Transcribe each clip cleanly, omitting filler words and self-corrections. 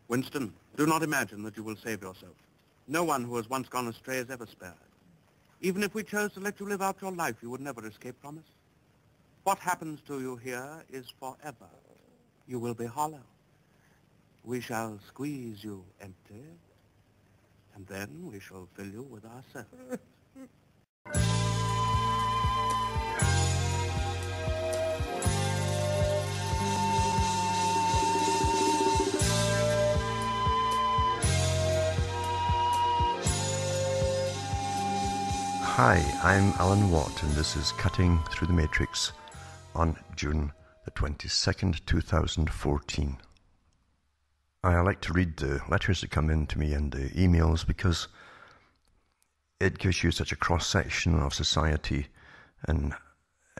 Winston, do not imagine that you will save yourself. No one who has once gone astray is ever spared. Even if we chose to let you live out your life, you would never escape from us. What happens to you here is forever. You will be hollow. We shall squeeze you empty, and then we shall fill you with ourselves. Hi, I'm Alan Watt, and this is Cutting Through the Matrix on June the 22nd, 2014. I like to read the letters that come in to me and the emails because it gives you such a cross-section of society and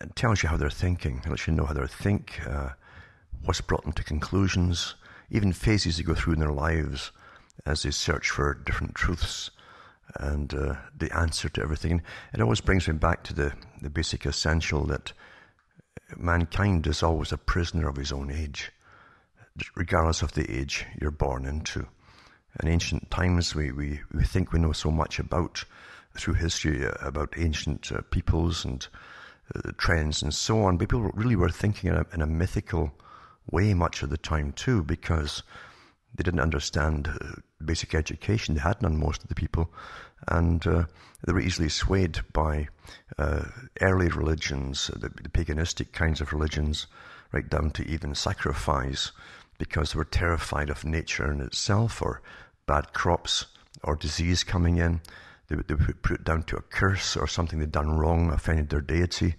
it tells you how they're thinking. It lets you know how they think, what's brought them to conclusions, even phases they go through in their lives as they search for different truths and the answer to everything. It always brings me back to the basic essential that mankind is always a prisoner of his own age, regardless of the age you're born into. In ancient times, we think we know so much about, through history, about ancient peoples and trends and so on. People really were thinking in a mythical way much of the time too, because they didn't understand basic education. They had none, most of the people, and they were easily swayed by early religions, the paganistic kinds of religions, right down to even sacrifice, because they were terrified of nature in itself, or bad crops, or disease coming in. They would put it down to a curse or something they'd done wrong, offended their deity,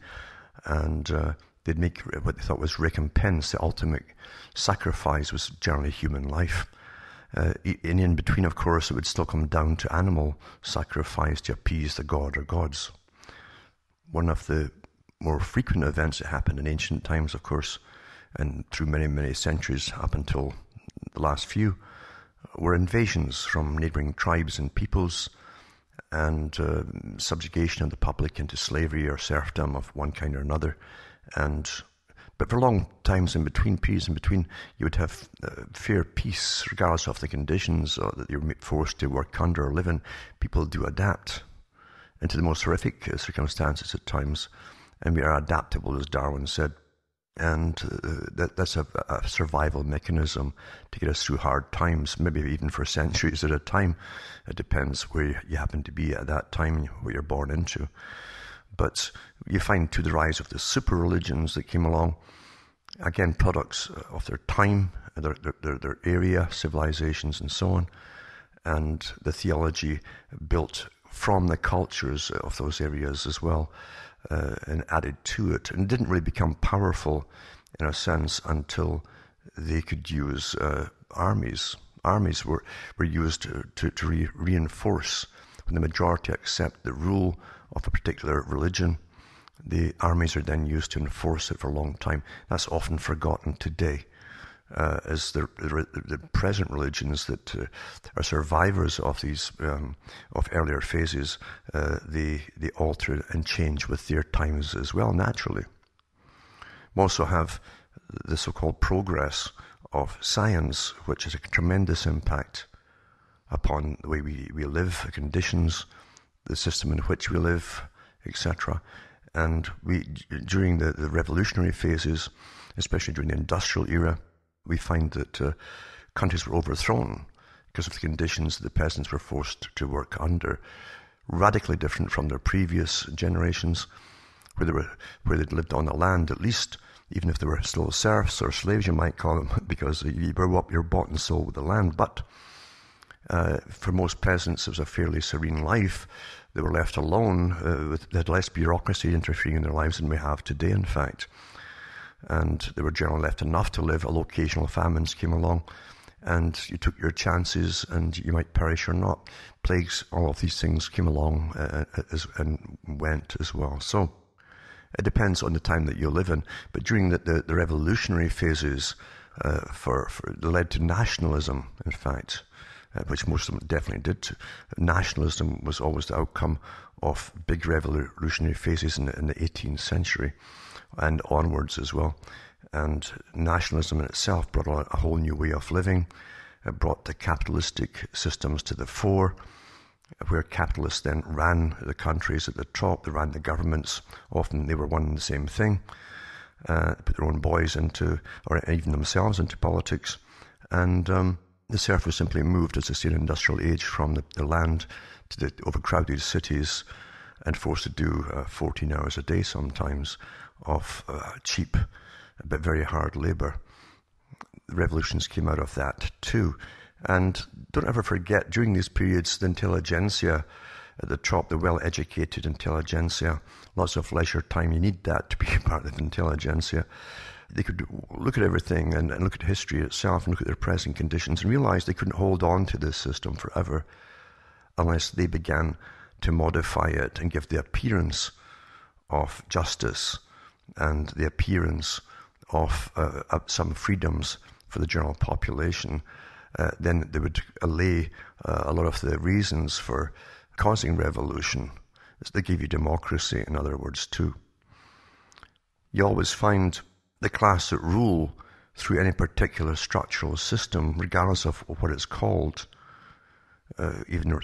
and they'd make what they thought was recompense. The ultimate sacrifice was generally human life. In between, of course, it would still come down to animal sacrifice to appease the god or gods. One of the more frequent events that happened in ancient times, of course, and through many, many centuries up until the last few, were invasions from neighboring tribes and peoples, and subjugation of the public into slavery or serfdom of one kind or another. But for long times in between, periods in between, you would have fair peace, regardless of the conditions that you're forced to work under or live in. People do adapt into the most horrific circumstances at times, and we are adaptable, as Darwin said. And that's a survival mechanism to get us through hard times, maybe even for centuries at a time. It depends where you happen to be at that time and what you're born into. But you find to the rise of the super religions that came along, again, products of their time, their area, civilizations and so on, and the theology built from the cultures of those areas as well, and added to it. And it didn't really become powerful, in a sense, until they could use armies. Armies were used to reinforce. When the majority accept the rule of a particular religion, the armies are then used to enforce it for a long time. That's often forgotten today, as the present religions that are survivors of these of earlier phases, they alter and change with their times as well, naturally. We also have the so-called progress of science, which has a tremendous impact upon the way we live, the conditions, the system in which we live, etc. And during the revolutionary phases, especially during the industrial era, we find that countries were overthrown because of the conditions that the peasants were forced to work under, radically different from their previous generations, where they'd lived on the land, at least, even if they were still serfs or slaves, you might call them, because you grew up, you're bought and sold with the land. But for most peasants, it was a fairly serene life. They were left alone. They had less bureaucracy interfering in their lives than we have today, in fact. And they were generally left enough to live, although occasional famines came along. And you took your chances, and you might perish or not. Plagues, all of these things came along and went as well. So it depends on the time that you live in. But during the revolutionary phases, led to nationalism, in fact, which most of them definitely did. Nationalism was always the outcome of big revolutionary phases in the 18th century and onwards as well. And nationalism in itself brought on a whole new way of living, brought the capitalistic systems to the fore, where capitalists then ran the countries at the top, they ran the governments. Often they were one and the same thing, put their own boys into, or even themselves into politics. And the serf was simply moved, as I say, in industrial age from the land to the overcrowded cities and forced to do 14 hours a day sometimes of cheap but very hard labor. The revolutions came out of that too. And don't ever forget, during these periods, the intelligentsia at the top, the well-educated intelligentsia, lots of leisure time, you need that to be part of the intelligentsia. They could look at everything and look at history itself and look at their present conditions and realize they couldn't hold on to this system forever unless they began to modify it and give the appearance of justice and the appearance of some freedoms for the general population. Then they would allay a lot of the reasons for causing revolution. They gave you democracy, in other words, too. You always find the class that rule through any particular structural system, regardless of what it's called, even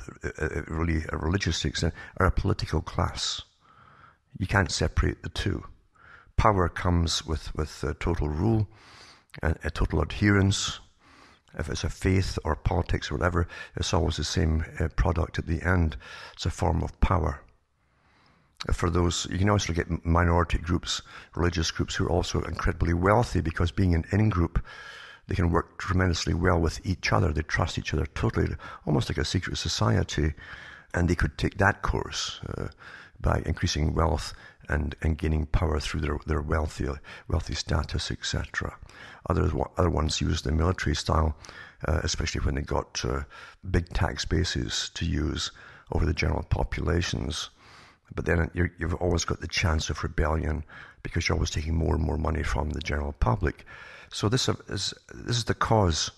really a religious extent, are a political class. You can't separate the two. Power comes with total rule and a total adherence. If it's a faith or politics or whatever, it's always the same product at the end. It's a form of power. For those, you can also get minority groups, religious groups who are also incredibly wealthy because being an in-group, they can work tremendously well with each other. They trust each other totally, almost like a secret society. And they could take that course by increasing wealth and gaining power through their wealthy status, etc. Other ones use the military style, especially when they got big tax bases to use over the general populations. But then you've always got the chance of rebellion because you're always taking more and more money from the general public. So this is the cause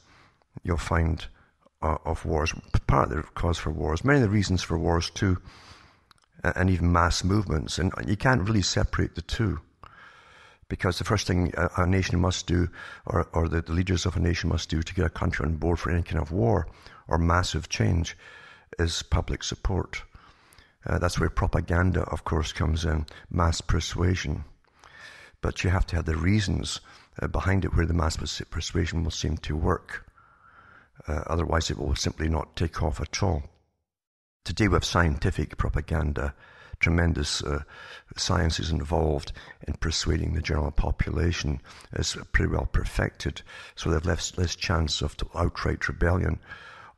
you'll find of wars, part of the cause for wars, many of the reasons for wars too, and even mass movements. And you can't really separate the two, because the first thing a nation must do, or the leaders of a nation must do to get a country on board for any kind of war or massive change is public support. That's where propaganda, of course, comes in, mass persuasion. But you have to have the reasons behind it where the mass persuasion will seem to work. Otherwise, it will simply not take off at all. Today we have scientific propaganda. Tremendous science is involved in persuading the general population. It's pretty well perfected, so they have less chance of outright rebellion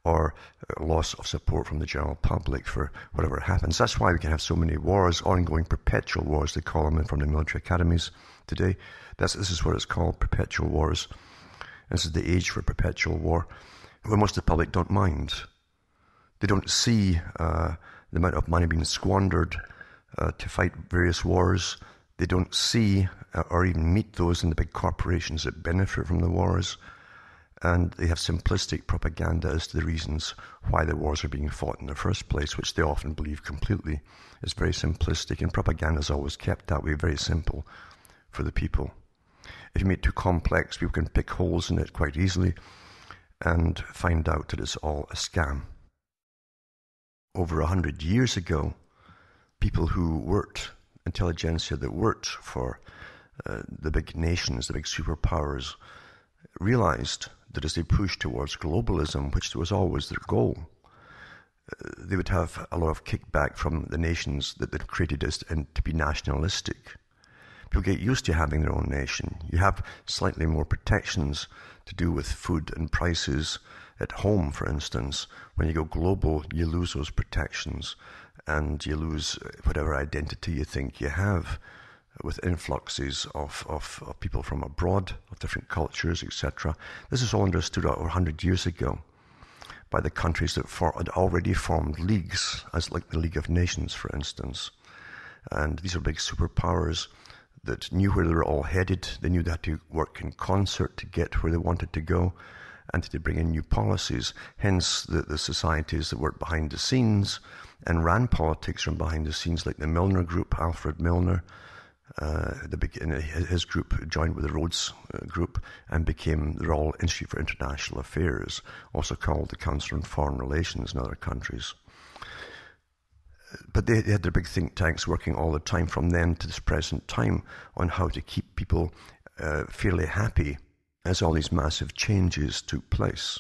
or loss of support from the general public for whatever happens. That's why we can have so many wars, ongoing perpetual wars, they call them from the military academies today. This is what it's called, perpetual wars. This is the age for perpetual war, where most of the public don't mind. They don't see the amount of money being squandered to fight various wars. They don't see or even meet those in the big corporations that benefit from the wars. And they have simplistic propaganda as to the reasons why the wars are being fought in the first place, which they often believe completely. It's very simplistic, and propaganda is always kept that way, very simple for the people. If you make it too complex, people can pick holes in it quite easily and find out that it's all a scam. Over 100 years ago, people who worked, intelligentsia that worked for the big nations, the big superpowers, realized that as they pushed towards globalism, which was always their goal, they would have a lot of kickback from the nations that they'd created and to be nationalistic. People get used to having their own nation. You have slightly more protections to do with food and prices at home, for instance. When you go global, you lose those protections and you lose whatever identity you think you have with influxes of people from abroad, of different cultures, etc. This is all understood over 100 years ago by the countries that had already formed leagues, as like the League of Nations, for instance. And these are big superpowers that knew where they were all headed. They knew they had to work in concert to get where they wanted to go and to bring in new policies. Hence, the societies that worked behind the scenes and ran politics from behind the scenes, like the Milner Group, Alfred Milner, his group joined with the Rhodes group and became the Royal Institute for International Affairs, also called the Council on Foreign Relations in other countries. But they had their big think tanks working all the time from then to this present time on how to keep people fairly happy as all these massive changes took place.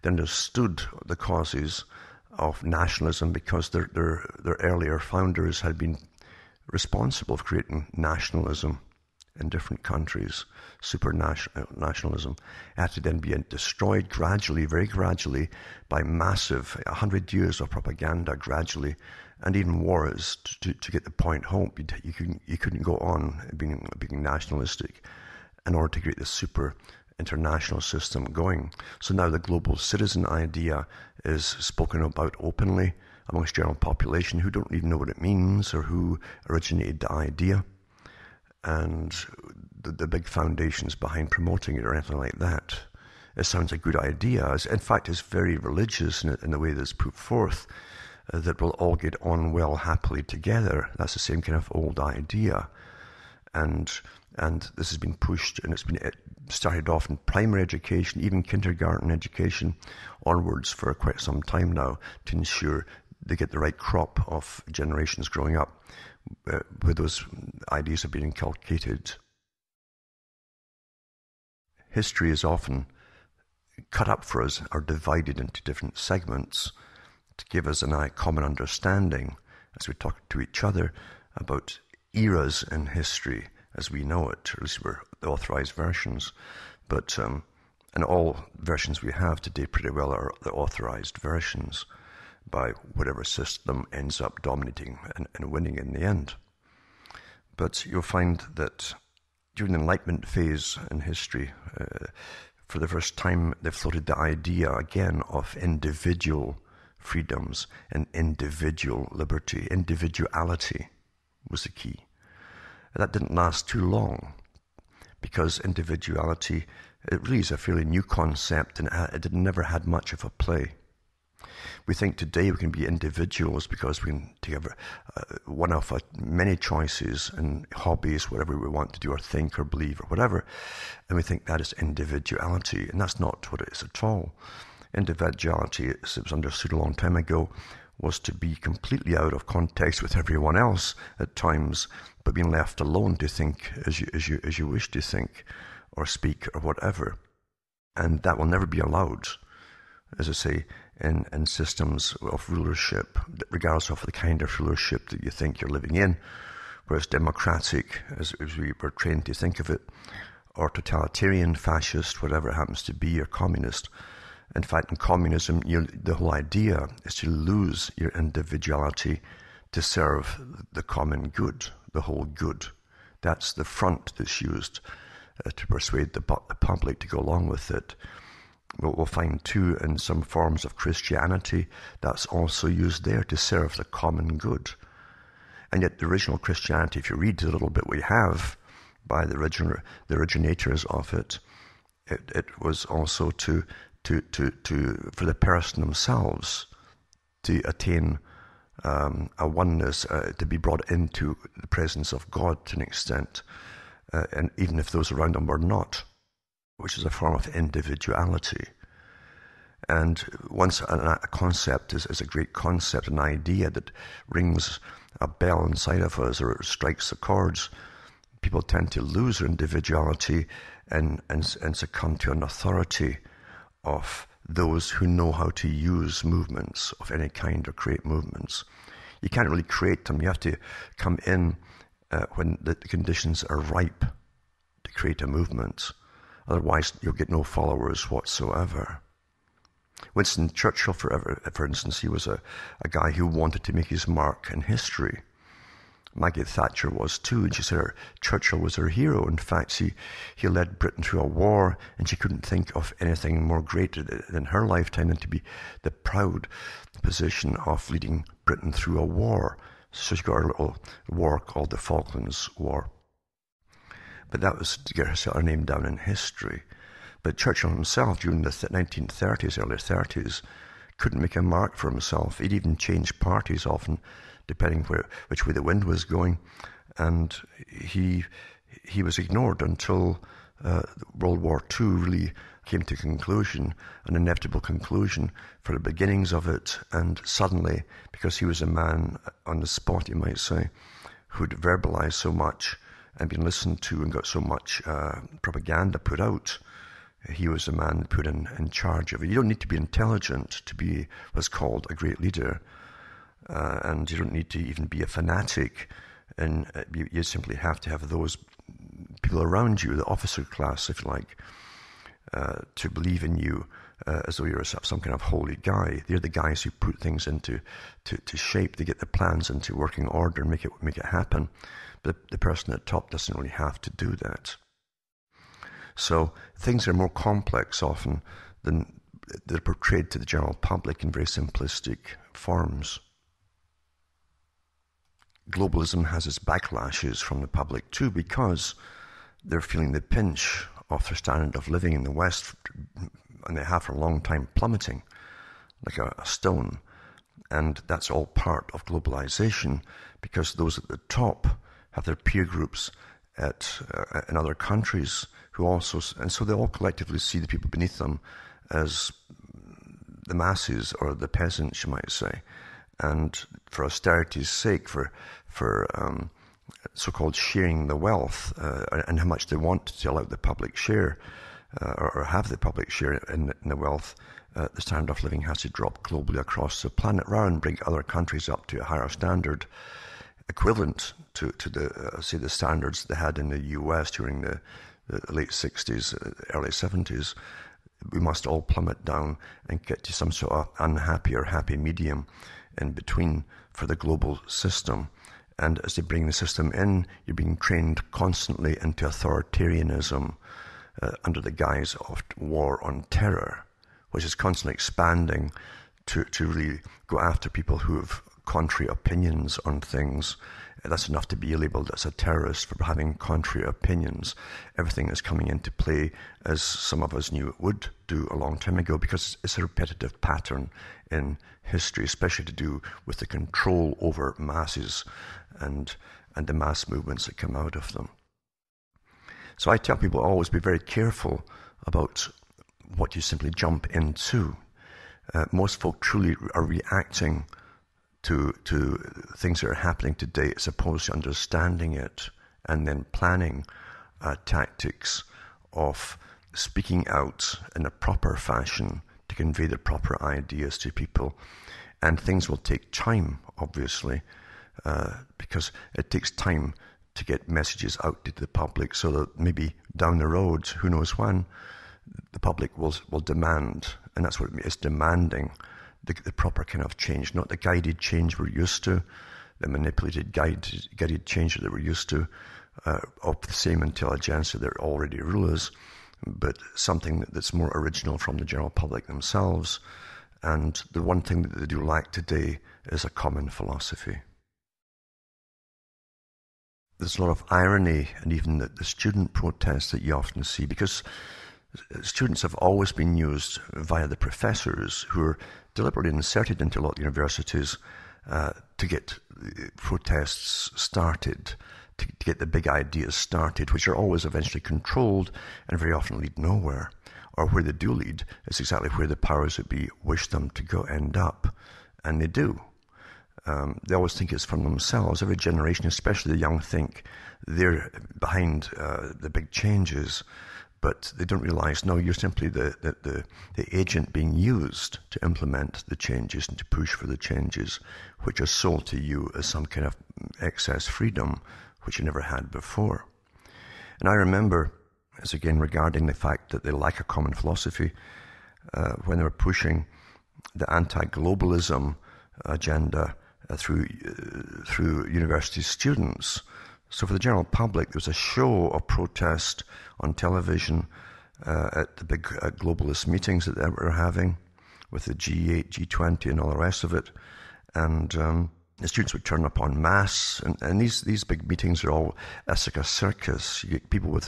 They understood the causes of nationalism because their earlier founders had been responsible for creating nationalism in different countries, nationalism. It had to then be destroyed gradually, very gradually, by massive 100 years of propaganda gradually, and even wars to get the point home. You couldn't go on being nationalistic in order to create this super international system going. So now the global citizen idea is spoken about openly amongst general population who don't even know what it means or who originated the idea, and the big foundations behind promoting it or anything like that. It sounds a good idea. In fact, it's very religious in the way that it's put forth, that we'll all get on well happily together. That's the same kind of old idea. And this has been pushed, and it started off in primary education, even kindergarten education onwards for quite some time now, to ensure they get the right crop of generations growing up where those ideas have been inculcated. History is often cut up for us or divided into different segments to give us a common understanding as we talk to each other about eras in history as we know it, or at least we're the authorized versions. But and all versions we have today pretty well are the authorized versions by whatever system ends up dominating and winning in the end. But you'll find that during the Enlightenment phase in history, for the first time, they floated the idea again of individual freedoms and individual liberty. Individuality was the key. That didn't last too long, because individuality, it really is a fairly new concept, and it never had much of a play. We think today we can be individuals because we can take one of many choices and hobbies, whatever we want to do or think or believe or whatever, and we think that is individuality, and that's not what it is at all. Individuality, as it was understood a long time ago, was to be completely out of context with everyone else at times, but being left alone to think as you wish to think or speak or whatever. And that will never be allowed, as I say, in systems of rulership, regardless of the kind of rulership that you think you're living in, whereas democratic, as we were trained to think of it, or totalitarian, fascist, whatever it happens to be, or communist. In fact, in communism, the whole idea is to lose your individuality to serve the common good, the whole good. That's the front that's used to persuade the public to go along with it. We'll find too in some forms of Christianity that's also used there to serve the common good. And yet the original Christianity, if you read a little bit we have by the originators of it, it was also for the person themselves to attain a oneness, to be brought into the presence of God to an extent, and even if those around them were not, which is a form of individuality. And once a concept is a great concept, an idea that rings a bell inside of us or it strikes the chords, people tend to lose their individuality and succumb to an authority of those who know how to use movements of any kind or create movements. You can't really create them. You have to come in when the conditions are ripe to create a movement. Otherwise, you'll get no followers whatsoever. Winston Churchill, for instance, he was a guy who wanted to make his mark in history. Maggie Thatcher was too, and she said Churchill was her hero. In fact, he led Britain through a war, and she couldn't think of anything more great in her lifetime than to be the proud position of leading Britain through a war. So she got her little war called the Falklands War. But that was to get her name down in history. But Churchill himself, during the 1930s, early 30s, couldn't make a mark for himself. He'd even change parties often, depending which way the wind was going, and he was ignored until World War II really came to conclusion, an inevitable conclusion for the beginnings of it. And suddenly, because he was a man on the spot, you might say, who'd verbalized so much and been listened to and got so much propaganda put out, he was a man put in charge of it. You don't need to be intelligent to be what's called a great leader, and you don't need to even be a fanatic, and you simply have to have those people around you, the officer class, if you like, to believe in you as though you're some kind of holy guy. They're the guys who put things into to shape. They get the plans into working order and make it happen. But the person at top doesn't really have to do that. So things are more complex often than they're portrayed to the general public in very simplistic forms. Globalism has its backlashes from the public too, because they're feeling the pinch of their standard of living in the West, and they have for a long time plummeting like a stone. And that's all part of globalization, because those at the top have their peer groups in other countries who also, and so they all collectively see the people beneath them as the masses, or the peasants, you might say. And for austerity's sake, for so-called sharing the wealth, and how much they want to allow the public share, or have the public share in the wealth, the standard of living has to drop globally across the planet, rather than bring other countries up to a higher standard, equivalent to the say the standards they had in the US during the late 60s, early 70s. We must all plummet down and get to some sort of unhappy or happy medium in between for the global system. And as they bring the system in, you're being trained constantly into authoritarianism under the guise of war on terror, which is constantly expanding to really go after people who have contrary opinions on things. That's enough to be labeled as a terrorist for having contrary opinions. Everything is coming into play as some of us knew it would do a long time ago, because it's a repetitive pattern in history, especially to do with the control over masses and the mass movements that come out of them. So I tell people always be very careful about what you simply jump into. Most folk truly are reacting to things that are happening today, as opposed to understanding it and then planning tactics of speaking out in a proper fashion to convey the proper ideas to people. And things will take time, obviously, because it takes time to get messages out to the public, so that maybe down the road, who knows when, the public will demand, and that's what it is, demanding the proper kind of change, not the guided change we're used to, the manipulated guided change that we're used to, of the same intelligentsia that are already rulers, but something that's more original from the general public themselves. And the one thing that they do lack today is a common philosophy. There's a lot of irony, and even the student protests that you often see, because students have always been used via the professors, who are deliberately inserted into a lot of universities to get protests started, to get the big ideas started, which are always eventually controlled and very often lead nowhere. Or where they do lead is exactly where the powers that be wish them to go end up. And they do. They always think it's from themselves. Every generation, especially the young, think they're behind the big changes. But they don't realize, no, you're simply the agent being used to implement the changes and to push for the changes, which are sold to you as some kind of excess freedom, which you never had before. And I remember, as again regarding the fact that they lack a common philosophy, when they were pushing the anti-globalism agenda through university students. So for the general public, there was a show of protest on television at the big globalist meetings that they were having with the G8, G20 and all the rest of it. And the students would turn up en masse. And these big meetings are all, it's like a circus. You get people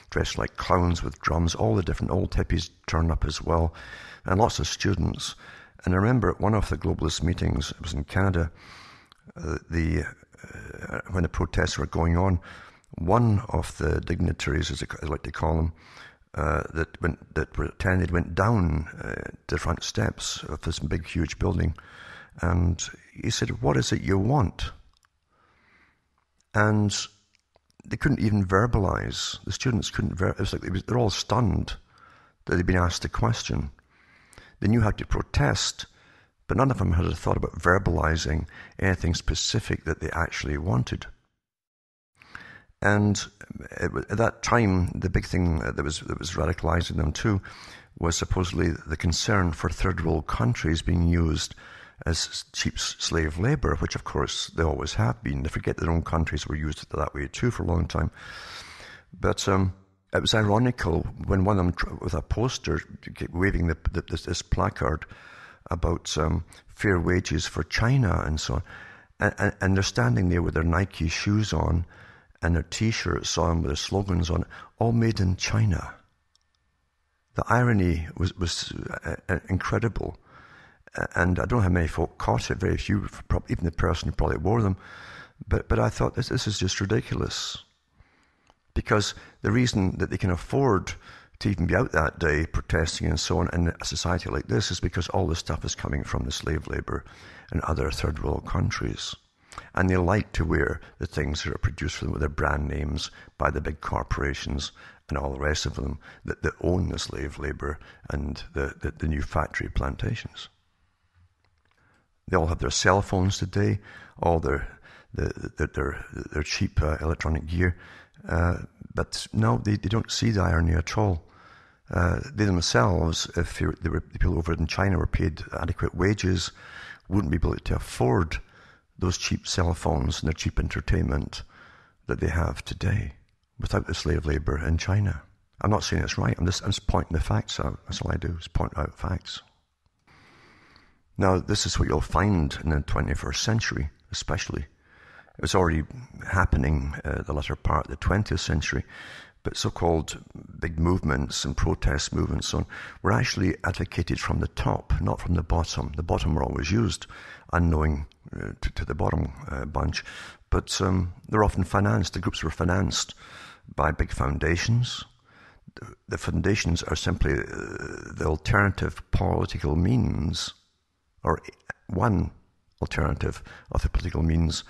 dressed like clowns with drums. All the different old hippies turn up as well. And lots of students. And I remember at one of the globalist meetings, it was in Canada, the when the protests were going on, one of the dignitaries, as I like to call them, that were attended went down the front steps of this big, huge building, and he said, "What is it you want?" And they couldn't even verbalize. The students couldn't. It was like they're all stunned that they'd been asked a question. They knew how to protest, but none of them had a thought about verbalizing anything specific that they actually wanted. And at that time, the big thing that was radicalizing them too was supposedly the concern for third world countries being used as cheap slave labor, which of course they always have been. They forget their own countries were used that way too for a long time. But it was ironical when one of them, with a poster, waving this placard about fair wages for China and so on, and they're standing there with their Nike shoes on and their T-shirts on with their slogans on, all made in China. The irony was incredible. And I don't know how many folk caught it, very few, even the person who probably wore them. But I thought, this is just ridiculous. Because the reason that they can afford to even be out that day protesting and so on in a society like this is because all this stuff is coming from the slave labor in other third world countries. And they like to wear the things that are produced for them with their brand names by the big corporations and all the rest of them that own the slave labor and the new factory plantations. They all have their cell phones today, all their cheap electronic gear. But no, they don't see the irony at all. They themselves, if the people over in China were paid adequate wages, wouldn't be able to afford those cheap cell phones and their cheap entertainment that they have today without the slave labor in China. I'm not saying it's right. I'm just pointing the facts out. That's all I do, is point out facts. Now, this is what you'll find in the 21st century, especially. It was already happening the latter part of the 20th century, but so-called big movements and protest movements were actually advocated from the top, not from the bottom. The bottom were always used, unknowing to the bottom bunch, but they're often financed. The groups were financed by big foundations. The foundations are simply the alternative political means, or one alternative of the political means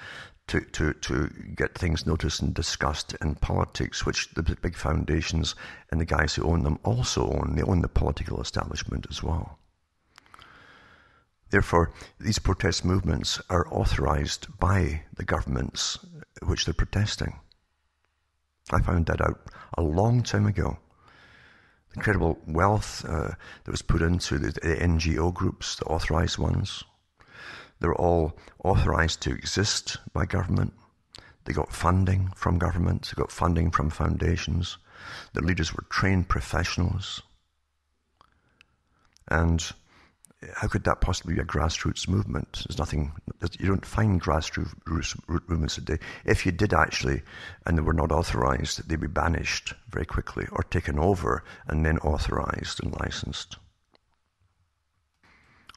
to get things noticed and discussed in politics, which the big foundations and the guys who own them also own. They own the political establishment as well. Therefore, these protest movements are authorized by the governments which they're protesting. I found that out a long time ago. The incredible wealth that was put into the NGO groups, the authorized ones. They're all authorized to exist by government. They got funding from government. They got funding from foundations. The leaders were trained professionals. And how could that possibly be a grassroots movement? There's nothing, you don't find grassroots movements today. If you did actually, and they were not authorized, they'd be banished very quickly or taken over and then authorized and licensed.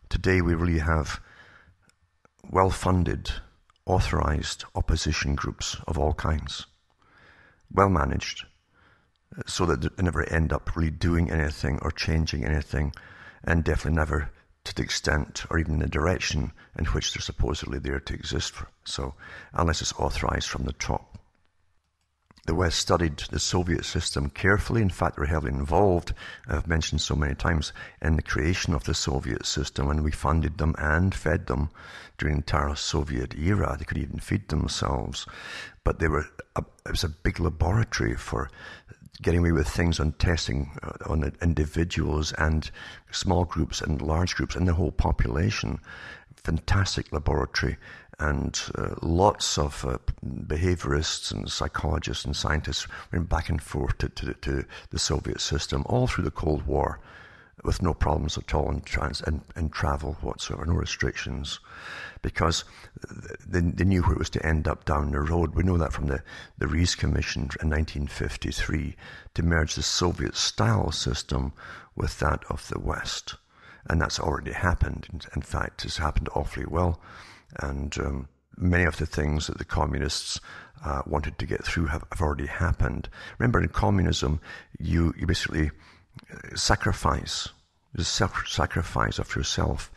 Today we really have well-funded, authorized opposition groups of all kinds, well-managed, so that they never end up really doing anything or changing anything, and definitely never to the extent or even the direction in which they're supposedly there to exist for. So, unless it's authorized from the top. The West studied the Soviet system carefully. In fact, they were heavily involved, I've mentioned so many times, in the creation of the Soviet system, and we funded them and fed them during the entire Soviet era. They could even feed themselves. But it was a big laboratory for getting away with things on testing on individuals and small groups and large groups and the whole population. Fantastic laboratory. And lots of behaviorists and psychologists and scientists went back and forth to the Soviet system all through the Cold War with no problems at all in travel whatsoever, no restrictions, because they knew where it was to end up down the road. We know that from the Rees Commission in 1953 to merge the Soviet-style system with that of the West. And that's already happened. In fact, it's happened awfully well. And many of the things that the communists wanted to get through have already happened. Remember, in communism, you basically sacrifice, the self-sacrifice of yourself,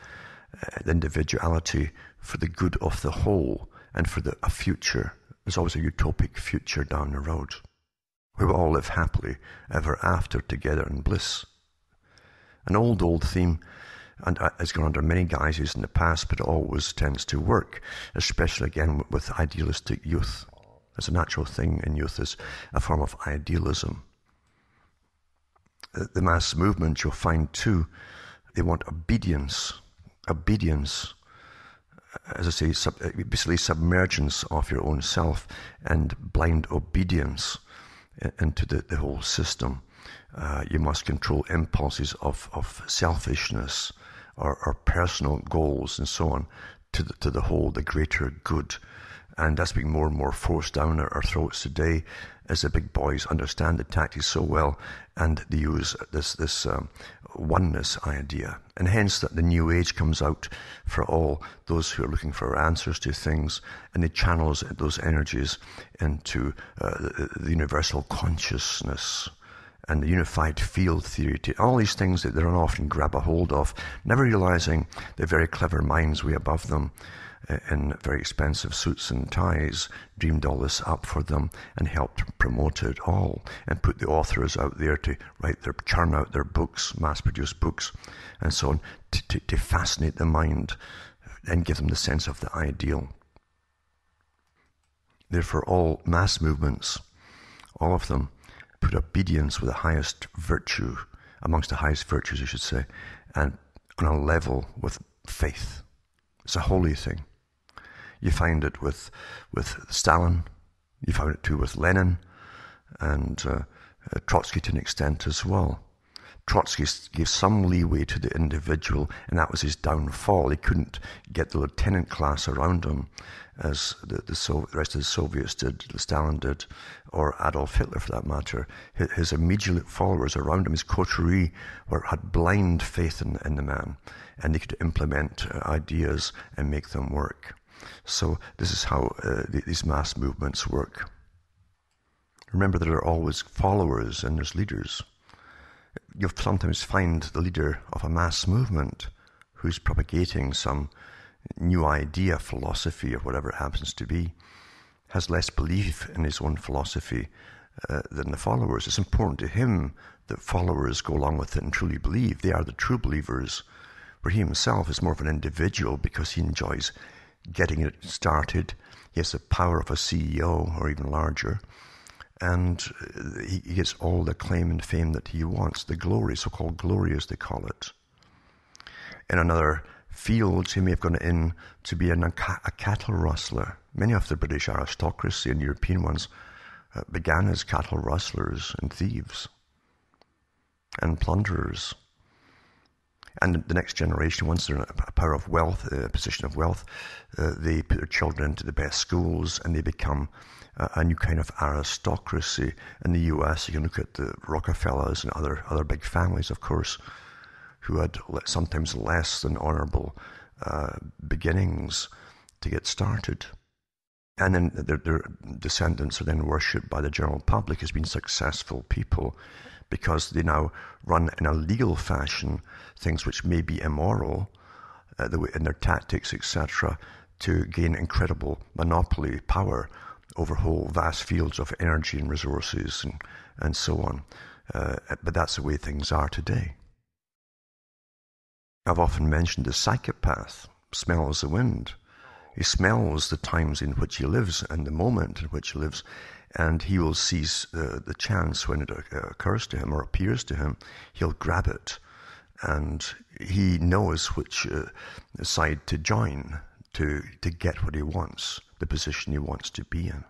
the individuality for the good of the whole and for a future. There's always a utopic future down the road. We will all live happily ever after together in bliss. An old theme, and has gone under many guises in the past, but it always tends to work, especially again with idealistic youth. As a natural thing in youth is a form of idealism. The mass movement, you'll find too, they want obedience. Obedience, as I say, basically submergence of your own self and blind obedience into the whole system. You must control impulses of selfishness or personal goals and so on to the whole, the greater good. And that's being more and more forced down our throats today as the big boys understand the tactics so well, and they use this oneness idea. And hence that the new age comes out for all those who are looking for answers to things, and they channel those energies into the universal consciousness and the unified field theory, to all these things that they don't often grab a hold of, never realizing the very clever minds way above them in very expensive suits and ties dreamed all this up for them and helped promote it all and put the authors out there to churn out their books, mass-produce books and so on, to fascinate the mind and give them the sense of the ideal. Therefore, all mass movements, all of them, put obedience with the highest virtue, amongst the highest virtues, I should say, and on a level with faith. It's a holy thing. You find it with Stalin, you found it too with Lenin, and Trotsky to an extent as well. Trotsky gave some leeway to the individual, and that was his downfall. He couldn't get the lieutenant class around him as the rest of the Soviets did, Stalin did, or Adolf Hitler for that matter. His immediate followers around him, his coterie, had blind faith in the man, and they could implement ideas and make them work. So this is how these mass movements work. Remember, there are always followers and there's leaders. You'll sometimes find the leader of a mass movement who's propagating some new idea, philosophy, or whatever it happens to be, has less belief in his own philosophy than the followers. It's important to him that followers go along with it and truly believe. They are the true believers, where he himself is more of an individual because he enjoys getting it started. He has the power of a CEO or even larger, and he gets all the acclaim and fame that he wants, the glory, so-called glory as they call it. In another field, he may have gone in to be a cattle rustler. Many of the British aristocracy and European ones began as cattle rustlers and thieves and plunderers. And the next generation, once they're in a power of wealth, a position of wealth, they put their children into the best schools and they become a new kind of aristocracy. In the US, you can look at the Rockefellers and other big families, of course, who had sometimes less than honorable beginnings to get started. And then their descendants are then worshipped by the general public as being successful people, because they now run in a legal fashion things which may be immoral in their tactics, etc., to gain incredible monopoly power over whole vast fields of energy and resources and so on. But that's the way things are today. I've often mentioned the psychopath smells the wind. He smells the times in which he lives and the moment in which he lives, and he will seize the chance when it occurs to him or appears to him. He'll grab it, and he knows which side to join to get what he wants, the position he wants to be in.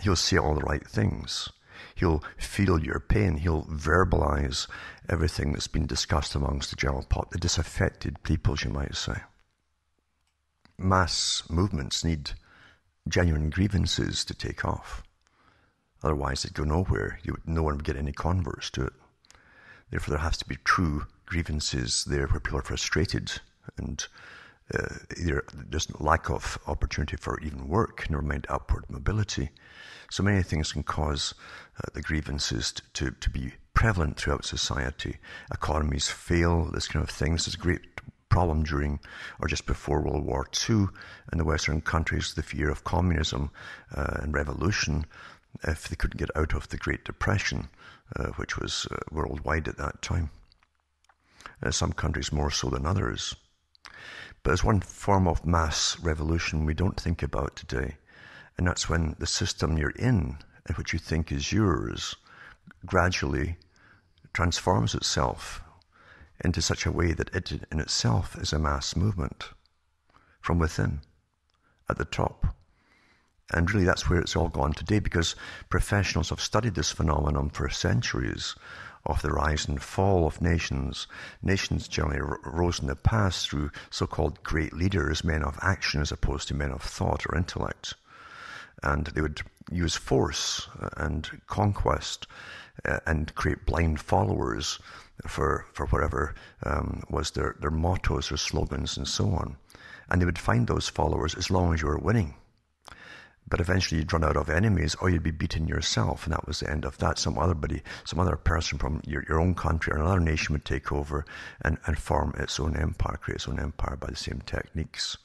He'll say all the right things. He'll feel your pain. He'll verbalize everything that's been discussed amongst the general the disaffected peoples, you might say. Mass movements need genuine grievances to take off. Otherwise, they'd go nowhere. No one would get any converts to it. Therefore, there has to be true grievances there where people are frustrated and either just lack of opportunity for even work, never mind upward mobility. So many things can cause the grievances to be prevalent throughout society. Economies fail, this kind of thing. This is a great problem during or just before World War II in the Western countries, the fear of communism and revolution if they couldn't get out of the Great Depression, which was worldwide at that time. Some countries more so than others. But there's one form of mass revolution we don't think about today, and that's when the system you're in, and which you think is yours, gradually transforms itself into such a way that it in itself is a mass movement from within, at the top. And really that's where it's all gone today, because professionals have studied this phenomenon for centuries of the rise and fall of nations. Nations generally rose in the past through so-called great leaders, men of action as opposed to men of thought or intellect. And they would use force and conquest and create blind followers for whatever was their mottos or slogans and so on. And they would find those followers as long as you were winning. But eventually you'd run out of enemies or you'd be beaten yourself, and that was the end of that. Some other person from your own country or another nation would take over and form its own empire, create its own empire by the same techniques.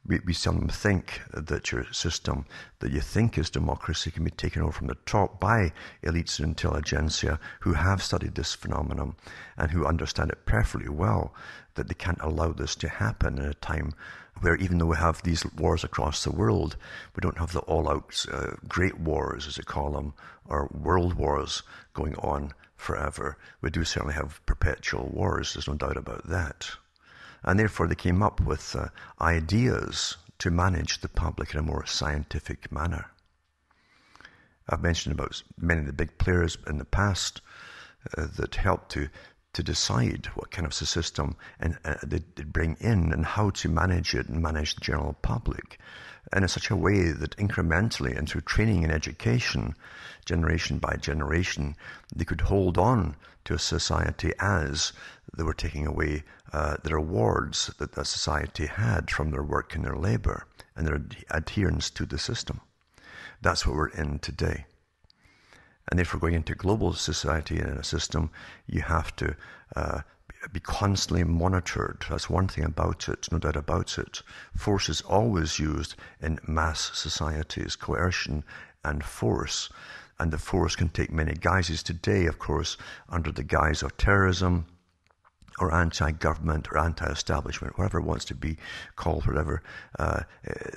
We seldom think that your system that you think is democracy can be taken over from the top by elites and intelligentsia who have studied this phenomenon and who understand it perfectly well, that they can't allow this to happen in a time where, even though we have these wars across the world, we don't have the all-out great wars, as they call them, or world wars going on forever. We do certainly have perpetual wars, there's no doubt about that. And therefore they came up with ideas to manage the public in a more scientific manner. I've mentioned about many of the big players in the past that helped to decide what kind of system they'd bring in and how to manage it and manage the general public. And in such a way that incrementally and through training and education, generation by generation, they could hold on to a society as they were taking away the rewards that that society had from their work and their labor and their adherence to the system. That's what we're in today. And if we're going into global society and a system, you have to be constantly monitored. That's one thing about it, no doubt about it. Force is always used in mass societies, coercion and force. And the force can take many guises today, of course, under the guise of terrorism, or anti-government or anti-establishment, whatever it wants to be called, whatever.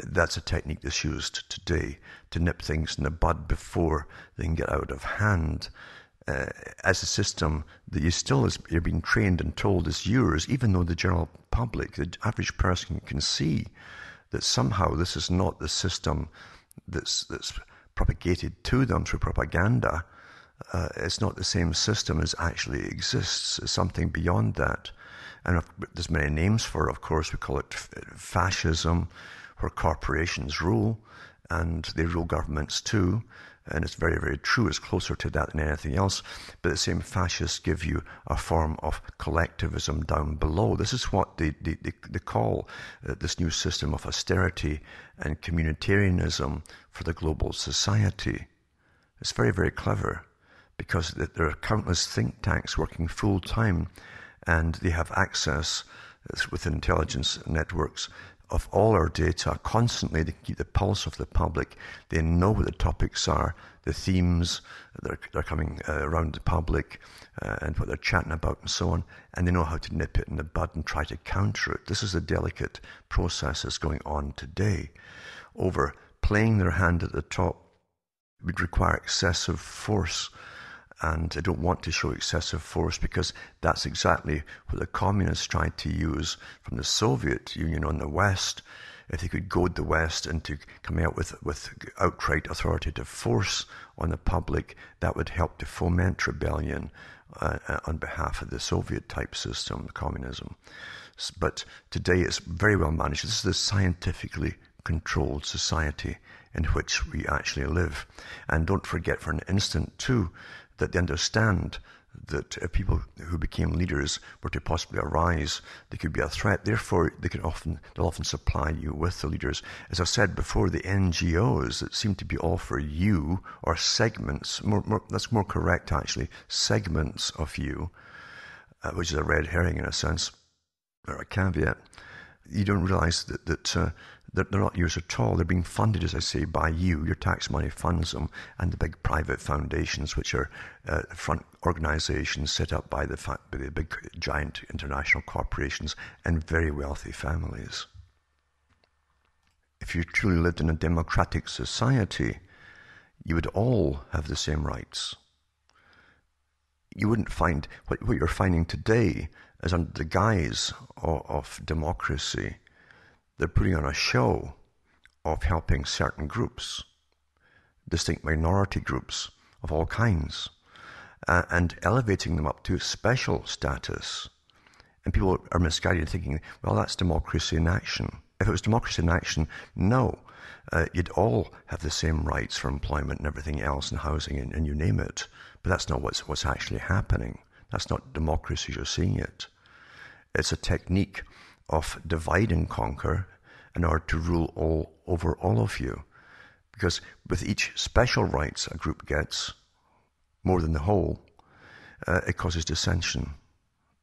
That's a technique that's used today to nip things in the bud before they can get out of hand. As a system that you're being trained and told is yours, even though the general public, the average person, can see that somehow this is not the system that's propagated to them through propaganda. It's not the same system as actually exists. It's something beyond that. And there's many names for it, of course. We call it fascism, where corporations rule, and they rule governments too. And it's very, very true. It's closer to that than anything else. But the same fascists give you a form of collectivism down below. This is what they call this new system of austerity and communitarianism for the global society. It's very, very clever, because there are countless think tanks working full-time, and they have access with intelligence networks of all our data constantly. They keep the pulse of the public. They know what the topics are, the themes that are coming around the public, and what they're chatting about and so on, and they know how to nip it in the bud and try to counter it. This is the delicate process that's going on today. Over playing their hand at the top would require excessive force. And I don't want to show excessive force, because that's exactly what the communists tried to use from the Soviet Union on the West. If they could goad the West into coming out with outright authoritative force on the public, that would help to foment rebellion on behalf of the Soviet-type system, communism. But today it's very well managed. This is the scientifically controlled society in which we actually live. And don't forget for an instant, too, that they understand that if people who became leaders were to possibly arise, they could be a threat. Therefore, they'll often supply you with the leaders. As I've said before, the NGOs that seem to be all for you, or segments, that's more correct actually, segments of you, which is a red herring in a sense, or a caveat. You don't realize that they're not yours at all. They're being funded, as I say, by you. Your tax money funds them, and the big private foundations, which are front organizations set up by the big, giant international corporations and very wealthy families. If you truly lived in a democratic society, you would all have the same rights. You wouldn't find what you're finding today is under the guise of democracy. They're putting on a show of helping certain groups, distinct minority groups of all kinds, and elevating them up to special status. And people are misguided thinking, well, that's democracy in action. If it was democracy in action, no. You'd all have the same rights for employment and everything else, and housing, and you name it. But that's not what's actually happening. That's not democracy as you're seeing it. It's a technique of divide and conquer in order to rule over all of you. Because with each special rights a group gets, more than the whole, it causes dissension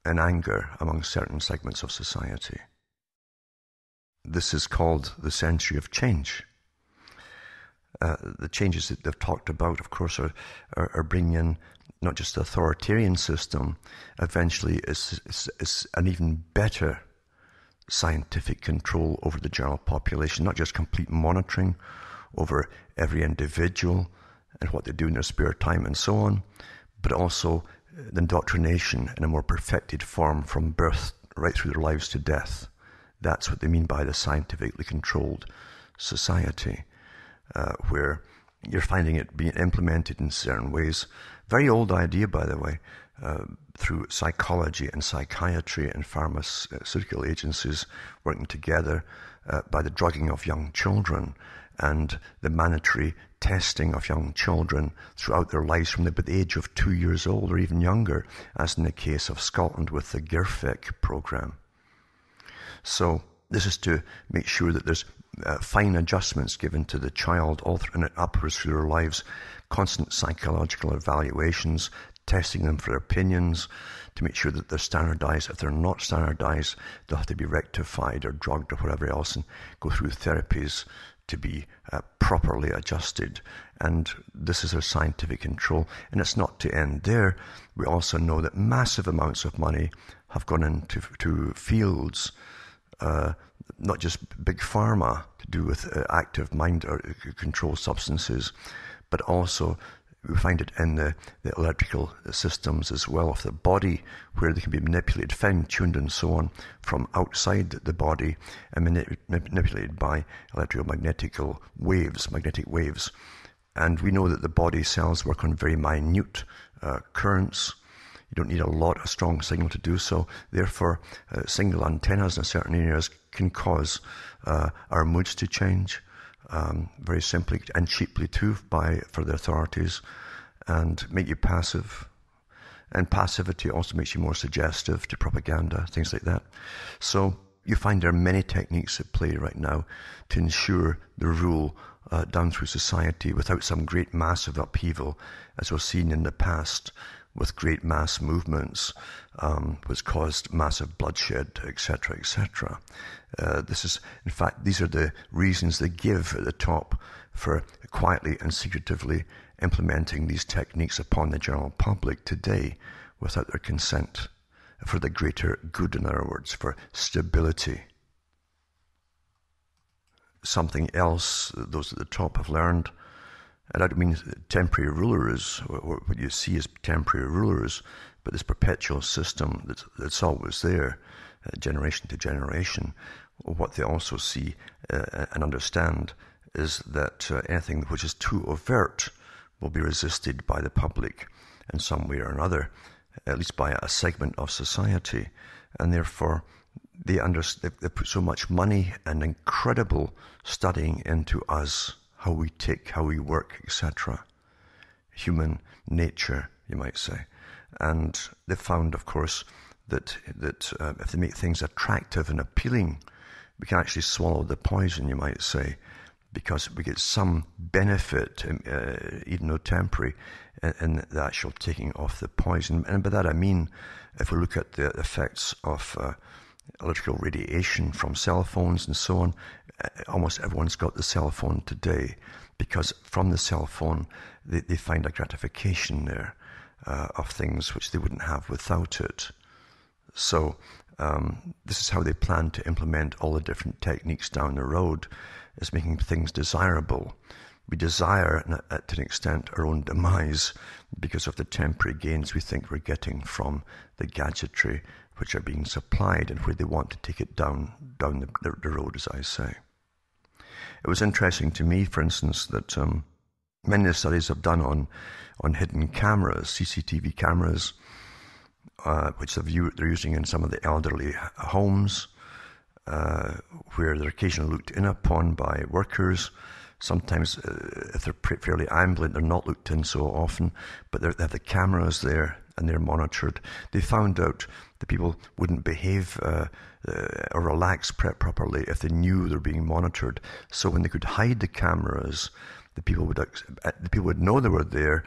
and anger among certain segments of society. This is called the century of change. The changes that they've talked about, of course, are bringing in not just the authoritarian system, eventually is an even better scientific control over the general population, not just complete monitoring over every individual and what they do in their spare time and so on, but also the indoctrination in a more perfected form from birth right through their lives to death. That's what they mean by the scientifically controlled society, where you're finding it being implemented in certain ways. Very old idea, by the way, through psychology and psychiatry and pharmaceutical agencies working together by the drugging of young children and the mandatory testing of young children throughout their lives from the age of 2 years old or even younger, as in the case of Scotland with the GIRFIC program. So this is to make sure that there's fine adjustments given to the child all and upwards through their lives, constant psychological evaluations, testing them for their opinions to make sure that they're standardized. If they're not standardized, they'll have to be rectified or drugged or whatever else and go through therapies to be properly adjusted. And this is our scientific control. And it's not to end there. We also know that massive amounts of money have gone into fields, not just big pharma to do with active mind or control substances, but also we find it in the electrical systems as well of the body, where they can be manipulated, fine-tuned and so on from outside the body and manipulated by magnetic waves. And we know that the body cells work on very minute currents. You don't need a lot of strong signal to do so. Therefore, single antennas in certain areas can cause our moods to change, very simply and cheaply too, for the authorities, and make you passive. And passivity also makes you more suggestive to propaganda, things like that. So you find there are many techniques at play right now to ensure the rule done through society without some great massive upheaval, as we've seen in the past with great mass movements, which caused massive bloodshed, etc., etc. These are the reasons they give at the top for quietly and secretively implementing these techniques upon the general public today without their consent, for the greater good, in other words, for stability. Something else those at the top have learned, and I don't mean temporary rulers, or what you see as temporary rulers, but this perpetual system that's always there, generation to generation. What they also see and understand is that anything which is too overt will be resisted by the public in some way or another, at least by a segment of society, and therefore they put so much money and incredible studying into us, how we tick, how we work, etc. Human nature, you might say. And they found, of course, that if they make things attractive and appealing, we can actually swallow the poison, you might say, because we get some benefit, even though temporary, in the actual taking off the poison. And by that I mean, if we look at the effects of electrical radiation from cell phones and so on, almost everyone's got the cell phone today, because from the cell phone they find a gratification there of things which they wouldn't have without it. So this is how they plan to implement all the different techniques down the road, is making things desirable. We desire, to an extent, our own demise because of the temporary gains we think we're getting from the gadgetry which are being supplied and where they want to take it down the road, as I say. It was interesting to me, for instance, that many of the studies I've done on hidden cameras, CCTV cameras, which they're using in some of the elderly homes, where they're occasionally looked in upon by workers. Sometimes, if they're fairly ambulant, they're not looked in so often, but they have the cameras there and they're monitored. They found out that people wouldn't behave or relax properly if they knew they're being monitored. So when they could hide the cameras, the people would know they were there,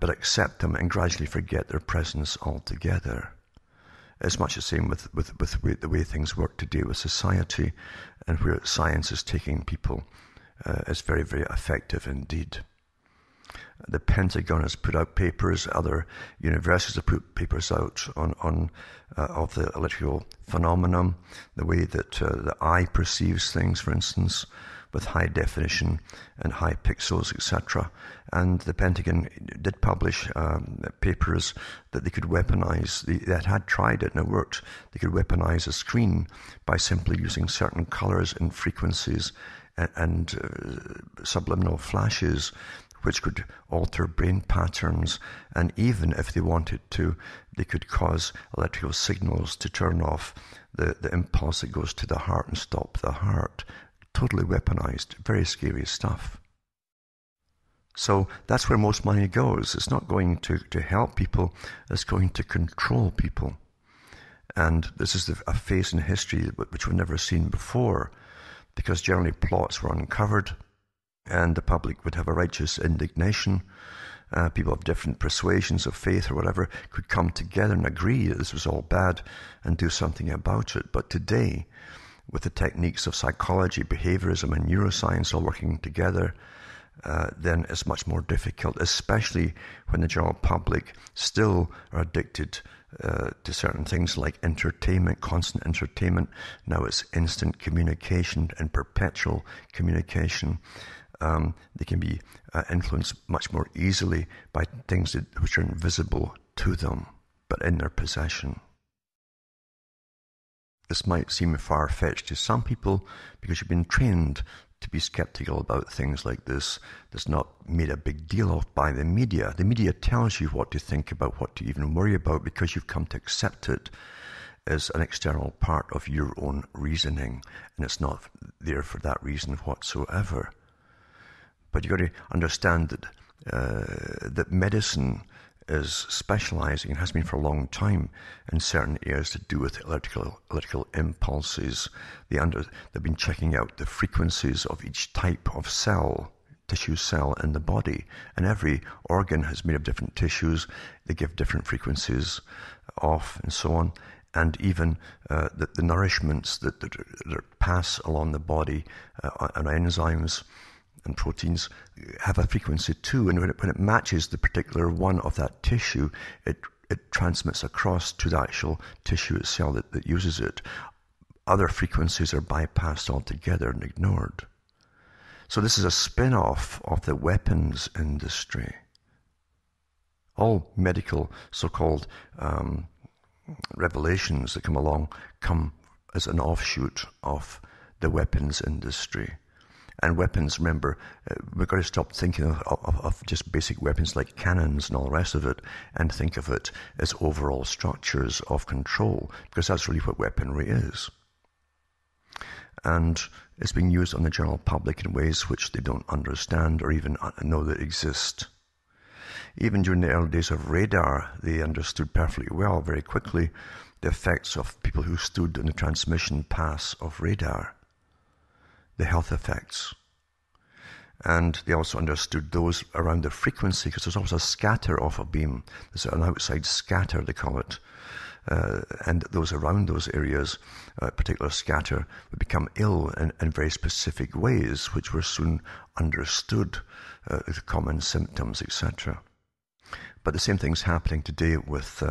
but accept them and gradually forget their presence altogether. It's much the same with the way things work today with society, and where science is taking people. Is very, very effective indeed. The Pentagon has put out papers, other universities have put papers out on of the electrical phenomenon, the way that the eye perceives things, for instance, with high definition and high pixels, etc. And the Pentagon did publish papers that they could weaponize. They had tried it and it worked. They could weaponize a screen by simply using certain colors and frequencies and subliminal flashes, which could alter brain patterns, and even if they wanted to, they could cause electrical signals to turn off the impulse that goes to the heart and stop the heart. Totally weaponized, very scary stuff. So that's where most money goes. It's not going to help people, it's going to control people. And this is a phase in history which we've never seen before, because generally plots were uncovered and the public would have a righteous indignation. People of different persuasions of faith or whatever could come together and agree that this was all bad and do something about it. But today, with the techniques of psychology, behaviorism and neuroscience all working together, then it's much more difficult, especially when the general public still are addicted to certain things like entertainment, constant entertainment. Now it's instant communication and perpetual communication. They can be influenced much more easily by things which are invisible to them, but in their possession. This might seem far-fetched to some people because you've been trained to be skeptical about things like this. That's not made a big deal of by the media. The media tells you what to think about, what to even worry about, because you've come to accept it as an external part of your own reasoning, and it's not there for that reason whatsoever. But you've got to understand that medicine is specializing, and has been for a long time, in certain areas to do with electrical impulses. They've been checking out the frequencies of each type of cell, tissue cell in the body, and every organ is made of different tissues. They give different frequencies off and so on, and even the nourishments that pass along the body and enzymes and proteins have a frequency too, and when it matches the particular one of that tissue, it transmits across to the actual tissue itself that uses it. Other frequencies are bypassed altogether and ignored. So this is a spin-off of the weapons industry. All medical so-called revelations that come along come as an offshoot of the weapons industry. And weapons, remember, we've got to stop thinking of just basic weapons like cannons and all the rest of it, and think of it as overall structures of control, because that's really what weaponry is. And it's being used on the general public in ways which they don't understand or even know that exist. Even during the early days of radar, they understood perfectly well, very quickly, the effects of people who stood in the transmission paths of radar, the health effects. And they also understood those around the frequency, because there's always a scatter off a beam. There's an outside scatter, they call it. And those around those areas, particular scatter, would become ill in very specific ways, which were soon understood, the common symptoms, etc. But the same thing's happening today with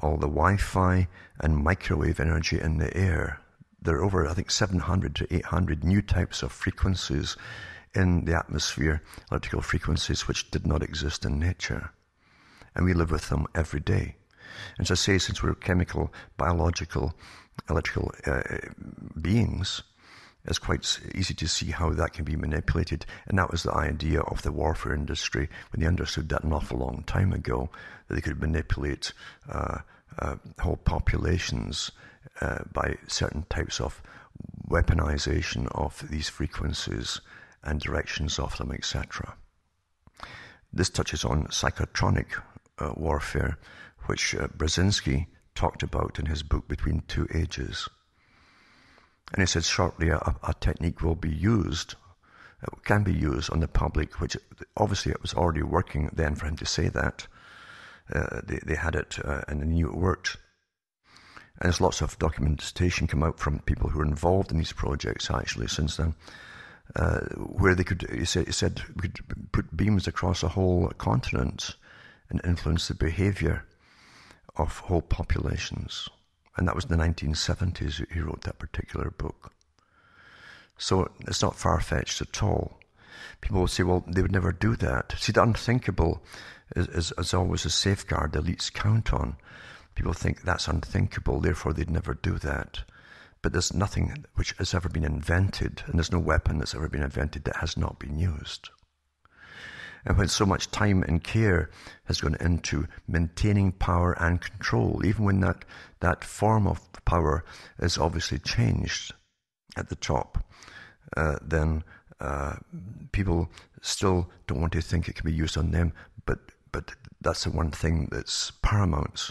all the Wi-Fi and microwave energy in the air. There are over, I think, 700 to 800 new types of frequencies in the atmosphere, electrical frequencies, which did not exist in nature. And we live with them every day. And as I say, since we're chemical, biological, electrical beings, it's quite easy to see how that can be manipulated. And that was the idea of the warfare industry, when they understood that an awful long time ago, that they could manipulate whole populations by certain types of weaponization of these frequencies and directions of them, etc. This touches on psychotronic warfare, which Brzezinski talked about in his book Between Two Ages. And he said shortly a technique will be used, can be used on the public, which obviously it was already working then for him to say that. They had it and they knew it worked. And there's lots of documentation come out from people who are involved in these projects actually since then, where they could, he said we could put beams across a whole continent and influence the behavior of whole populations. And that was in the 1970s he wrote that particular book. So it's not far-fetched at all. People will say, well, they would never do that. See, the unthinkable is always a safeguard the elites count on. People think that's unthinkable, therefore they'd never do that. But there's nothing which has ever been invented, and there's no weapon that's ever been invented that has not been used. And when so much time and care has gone into maintaining power and control, even when that form of power is obviously changed at the top, then people still don't want to think it can be used on them. But that's the one thing that's paramount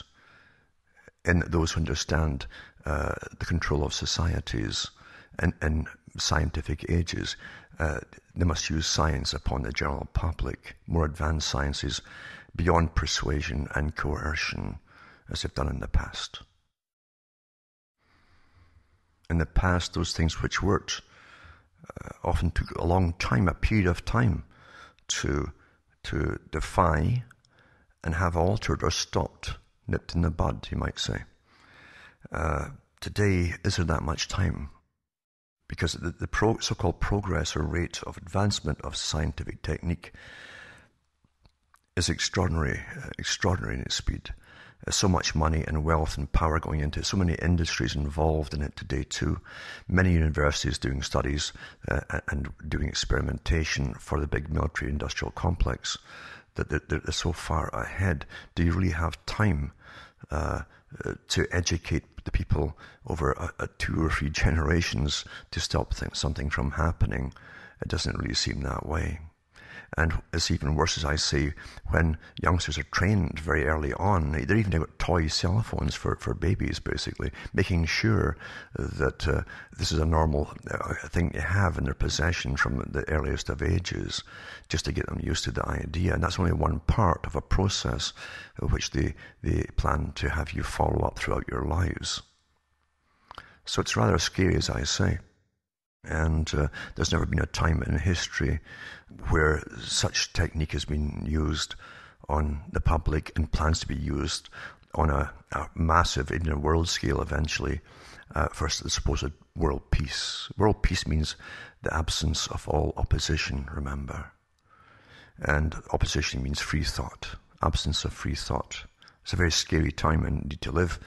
in those who understand the control of societies and scientific ages. They must use science upon the general public, more advanced sciences beyond persuasion and coercion, as they've done in the past. In the past, those things which worked often took a long time, a period of time, to defy and have altered or stopped, nipped in the bud, you might say. Today, is there that much time? Because the so-called progress or rate of advancement of scientific technique is extraordinary in its speed. There's so much money and wealth and power going into it, so many industries involved in it today too. Many universities doing studies and doing experimentation for the big military industrial complex, that they're so far ahead. Do you really have time to educate the people over 2 or 3 generations to stop something from happening? It doesn't really seem that way. And it's even worse, as I say, when youngsters are trained very early on. They're even got toy cell phones for babies, basically, making sure that this is a normal thing to have in their possession from the earliest of ages, just to get them used to the idea. And that's only one part of a process which they plan to have you follow up throughout your lives. So it's rather scary, as I say. And there's never been a time in history where such technique has been used on the public and plans to be used on a massive, in a world scale eventually, for the supposed world peace. World peace means the absence of all opposition, remember. And opposition means free thought, absence of free thought. It's a very scary time indeed to live.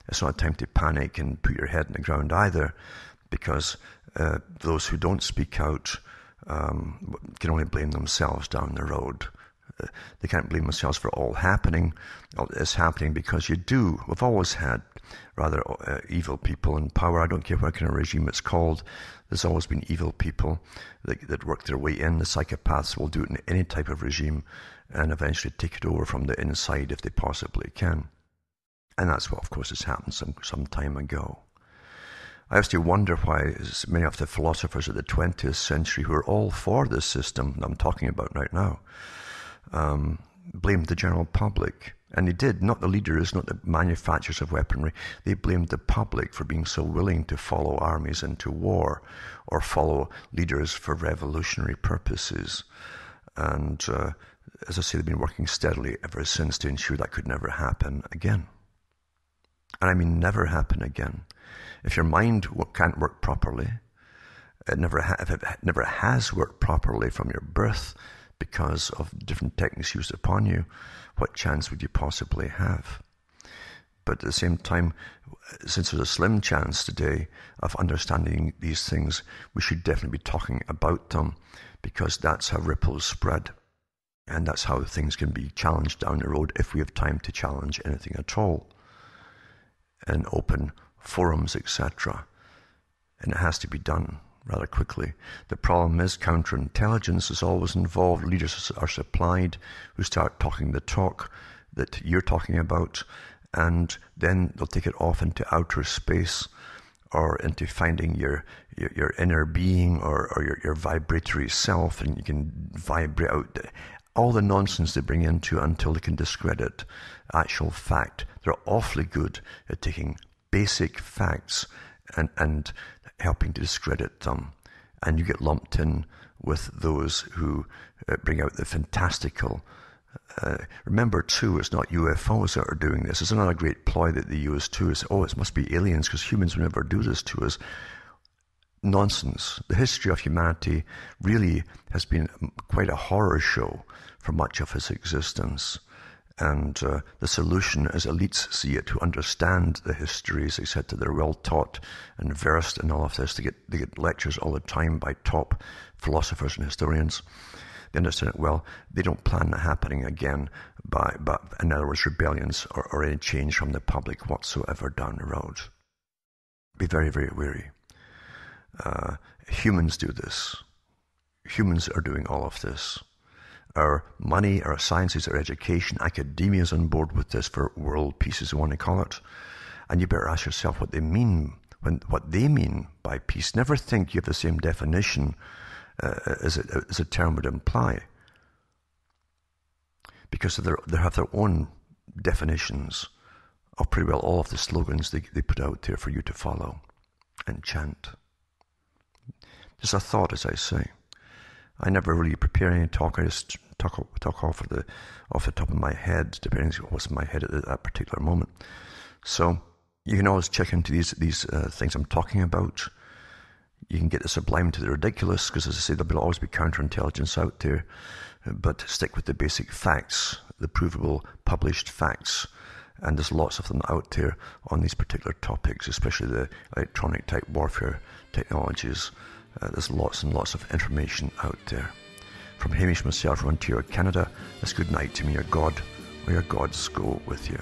It's not a time to panic and put your head in the ground either, because those who don't speak out can only blame themselves down the road. they can't blame themselves for all happening. It's happening because we've always had rather evil people in power. I don't care what kind of regime it's called. There's always been evil people that work their way in. The psychopaths will do it in any type of regime and eventually take it over from the inside if they possibly can. And that's what, of course, has happened some time ago. I used to wonder why many of the philosophers of the 20th century, who are all for this system that I'm talking about right now, blamed the general public. And they did, not the leaders, not the manufacturers of weaponry. They blamed the public for being so willing to follow armies into war or follow leaders for revolutionary purposes. And as I say, they've been working steadily ever since to ensure that could never happen again. And I mean never happen again. If your mind can't work properly, if it never has worked properly from your birth because of different techniques used upon you, what chance would you possibly have? But at the same time, since there's a slim chance today of understanding these things, we should definitely be talking about them, because that's how ripples spread. And that's how things can be challenged down the road if we have time to challenge anything at all in open forums, etc. And it has to be done rather quickly. The problem is counterintelligence is always involved. Leaders are supplied who start talking the talk that you're talking about, and then they'll take it off into outer space or into finding your inner being or your vibratory self, and you can vibrate out all the nonsense they bring into it until they can discredit actual fact. They're awfully good at taking basic facts and helping to discredit them. And you get lumped in with those who bring out the fantastical. Remember, too, it's not UFOs that are doing this. It's another great ploy that they use, too. Is, it must be aliens, because humans would never do this to us. Nonsense. The history of humanity really has been quite a horror show for much of its existence. And the solution, as elites see it, who understand the histories, etc., they're well taught and versed in all of this. They get lectures all the time by top philosophers and historians. They understand it well. They don't plan that happening again by in other words, rebellions or any change from the public whatsoever down the road. Be very, very wary. Humans do this. Humans are doing all of this. Our money, our sciences, our education, academia is on board with this for world peace, as you want to call it. And you better ask yourself what they mean by peace. Never think you have the same definition as a term would imply, because they have their own definitions of pretty well all of the slogans they put out there for you to follow and chant. Just a thought, as I say. I never really prepare any talk. I just talk off the top of my head, depending on what's in my head at that particular moment. So you can always check into these things I'm talking about. You can get the sublime to the ridiculous, because, as I say, there'll always be counterintelligence out there. But stick with the basic facts, the provable, published facts. And there's lots of them out there on these particular topics, especially the electronic type warfare technologies. There's lots and lots of information out there. From Hamish myself from Ontario, Canada, it's good night to me, your God, or your gods go with you.